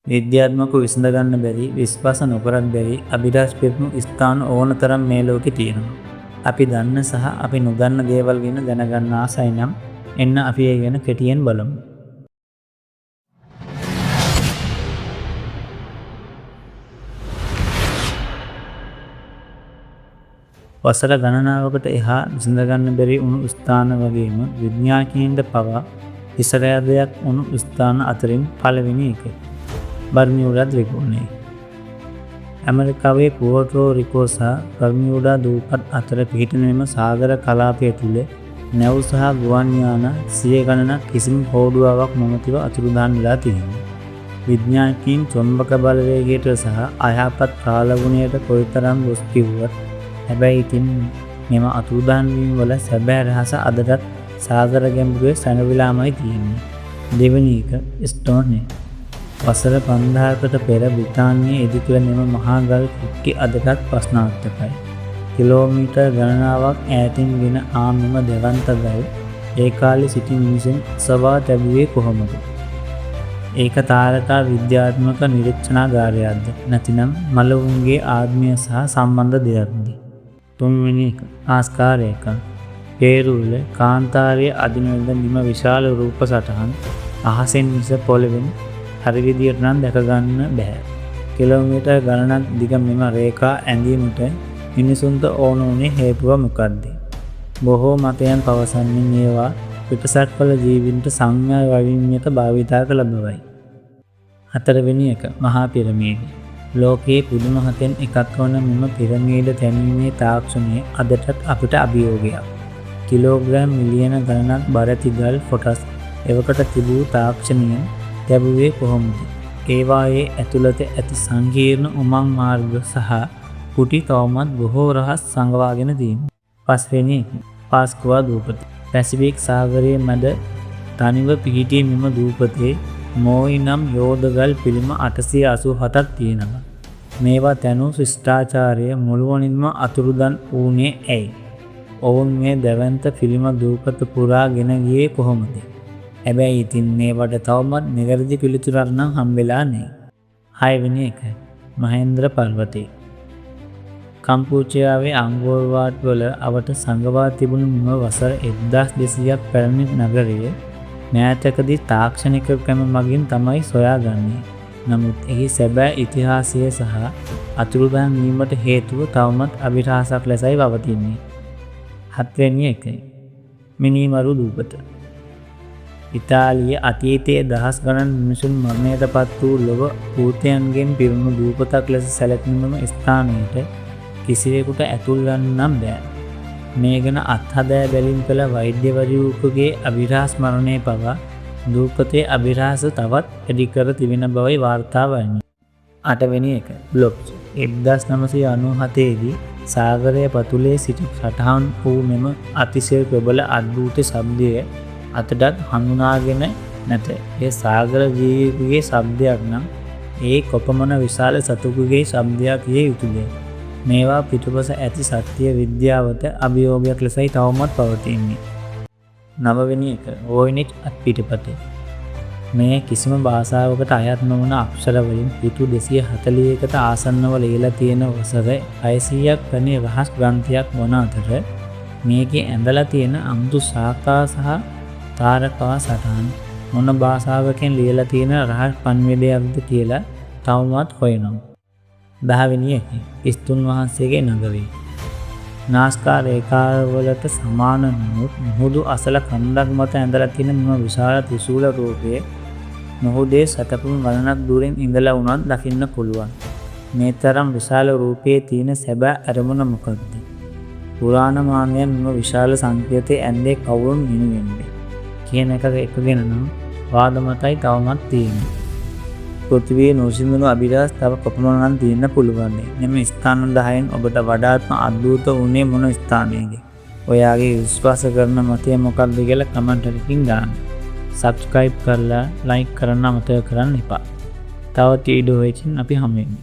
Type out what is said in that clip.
විද්‍යාත්මකව විසඳ ගන්න බැරි, විශ්වාස නොකරත් බැරි අභිරහස් පිරුණු ස්ථාන ඕන තරම් මේ ලෝකේ තියෙනවා. අපි දන්න සහ අපි නොදන්න දේවල් ගැන දැනගන්න ආසයි නම් එන්න අපි ඒ ගැන කෙටියෙන් බලමු. වසර ගණනාවකට එහා විසඳ ගන්න බැරි වුණු ස්ථාන වගේම විද්‍යාඥයින්ට පවා ඉස්සරහදයක් වුණු ස්ථාන අතරින් පළවෙනි එක බර්මියුඩා ත්‍රිකෝණය. ඇමරිකාවේ පුවර්ටෝ රිකෝ සහ බර්මියුඩා දූපත් අතර පිහිටන මෙම සාගර කලාපය තුළ නැව් සහ ගුවන් යාන සිය ගණනක් කිසිම හෝඩුවාවක් නොමැතිව අතුරුදහන් වෙලා තියෙනවා. විද්‍යාඥයින් චුම්බක බලවේගයට සහ අයහපත් කාලගුණයට කොයිතරම් දොස් කිව්වත් හැබැයි ඉතින් මෙම අතුරුදහන් වීම වල සැබෑ රහස අදටත් සාගර ගැඹුරේ සැඟවිලාමයි තියෙන්නේ. දෙවෙනි එක ස්ටෝන්හෙන්ජ්. වසර 5000කට පෙර බ්‍රිතාන්‍යයේ ඉදිකළ මෙම මහා ගල් කුට්ටි අදටත් ප්‍රශ්නාර්ථකයි. කිලෝමීටර් ගණනාවක් ඈතින් ගෙන ආ මෙම දෙවන්ත ගල් ඒ කාලේ සිටි මිනිසුන් සවා තැබුවේ කොහොමද? ඒක තාරකා විද්‍යාත්මක නිරීක්ෂණාගාරයක්ද නැතිනම් මළවුන්ගේ ආත්මය සහ සම්බන්ධ දෙයක්ද? තුන්වෙනි එක ආස්කාරයක. පේරුවල කාන්තාරයේ අදිනවල නිම විශාල රූප සටහන් අහසෙන් මිස පොළවෙන් හරි විදියට නම් දැක ගන්න බෑ. කිලෝමීටර් ගණනක් දිග මෙම රේඛා ඇඳීමට මිනිසුන්ට ඕන වුණේ හේතුව මොකක්ද? බොහෝ මතයන් පවසන්නේ මේවා පිටසක්වල ජීවීන්ට සංඥා වවින්‍යක භාවිතා කළ බවයි. හතරවෙනි එක මහා පිරමීඩ. ලෝකයේ පුදුම හතෙන් එකක් වන මෙම පිරමීඩ තැනීමේ තාක්ෂණය අදටත් අපිට අභියෝගයක්. කිලෝග්‍රෑම් මිලියන ගණනක් බර තිගල් ෆොටස් එවකට තිබූ තාක්ෂණයෙන් තැබුවේ කොහොමද? ඒවායේ ඇතුළත ඇති සංකීර්ණ උමං මාර්ග සහ කුටි තවමත් බොහෝ රහස් සංගවාගෙන තියෙනවා. පස්වෙනි පාස්කුවා දූපත. පැසිෆික් සාගරයේ මැද තනිව පිහිටි මෙම දූපතේ මෝයි නම් යෝධගල් පිළිම 887ක් තියෙනවා. මේවා තැනූ ශිෂ්ටාචාරය මුළුවනින්ම අතුරුදන් වුණේ ඇයි? ඔවුන් මේ දැවැන්ත පිළිම දූපත පුරා ගෙන ගියේ කොහොමද? හැබැයි ඉතින් මේවට තවමත් නිවැරදි පිළිතුරක් නම් හම්බෙලා නෑ. 6 වෙනි එක මහේන්ද්‍ර පර්වතය. කම්පූචියාවේ අංගෝර් වාට් වල අවට සංගවා තිබුණු මෙම වසර 1200ක් පැරණි නගරය මෑතකදී තාක්ෂණික ක්‍රම මගින් තමයි සොයාගන්නේ. නමුත් එහි සැබෑ ඉතිහාසය සහ අතුරුදහන් වීමට හේතුව තවමත් අභිරහසක් ලෙසයි පවතින්නේ. 7 වෙනි එක මිනිමරු දූපත. ඉතාලියේ අතීතයේ දහස් ගණන් මිනිසුන් මරණයට පත් වූ ලොව භූතයන්ගෙන් පිරුණු දූපතක් ලෙස සැලකෙන මෙම ස්ථානයට කිසිවෙකුට ඇතුල් වෙන්න නම් බෑ. මේ ගැන අත්හදා බැලීම් කළ වෛද්‍යවරයෙකුගේ අභිරහස් මරණය පවා දූපතේ අභිරහස තවත් වැඩි කර තිබෙන බවයි වාර්තා වන්නේ. 8 වෙනි එක බ්ලොක්ස්. 1997 දී සාගරයේ පතුලේ සිට සටහන් වූ මෙම අතිශය ප්‍රබල අද්භූත ශබ්දය අතටත් හඳුනාගෙන නැත. ඒ සාගර ජීවියෙකුගේ ශබ්දයක් නම් ඒ කොපමණ විශාල සතුකුගේ ශබ්දයක් විය යුතුද? මේවා පිටුපස ඇති සත්‍ය විද්‍යාවට අභියෝගයක් ලෙසයි තවමත් පවතින්නේ. 9 වෙනි එක වොයිනිච් අත්පිටපත. මේ කිසිම භාෂාවකට අයත් නොවන අක්ෂර වලින් පිටු 241කට ආසන්නව ලියලා තියෙන වසර 600ක් පැරණි රහස් ග්‍රන්ථයක් වන අතර මේකේ ඇඳලා තියෙන අමුතු ශාඛා සහ තාරකා සටහන් මොන භාෂාවකින් ලියලා තියෙන රහස් පණිවිඩයක්ද කියලා තවමත් හොයනවා. 10 වෙනි එක ස්තුන් වහන්සේගේ නගරය. නාස්කා රේඛාවලට සමාන නමුත් මුහුදු අසල කන්දක් මත ඇඳලා තියෙන මෙම විශාල ත්‍රිශූල රූපය මුහුදේ සතපුම් ගණනක් දුරින් ඉඳලා වුණත් දකින්න පුළුවන්. මේ තරම් විශාල රූපයේ තියෙන සැබෑ අරමුණ මොකක්ද? පුරාණ මානයන් මෙම විශාල සංකේතයේ ඇඳේ කවුරුන් වෙනුවෙන්ද කියන එකගෙන නම් වාද මතයි තවමත් තියෙන්නේ. පෘථිවියේ නොසිඳුණු අභිරහස් තව කොපමණක් තියෙන්න පුළුවන්. මෙම ස්ථාන 10න් ඔබට වඩාත්ම අද්භූත වුණේ මොන ස්ථානයේද? ඔයාගේ විශ්වාස කරන මතය මොකක්ද කියලා කමෙන්ට් එකකින් දාන්න. සබ්ස්ක්‍රයිබ් කරලා ලයික් කරන්න අමතක කරන්න එපා. තවත් වීඩියෝ එකකින් අපි හමු වෙමු.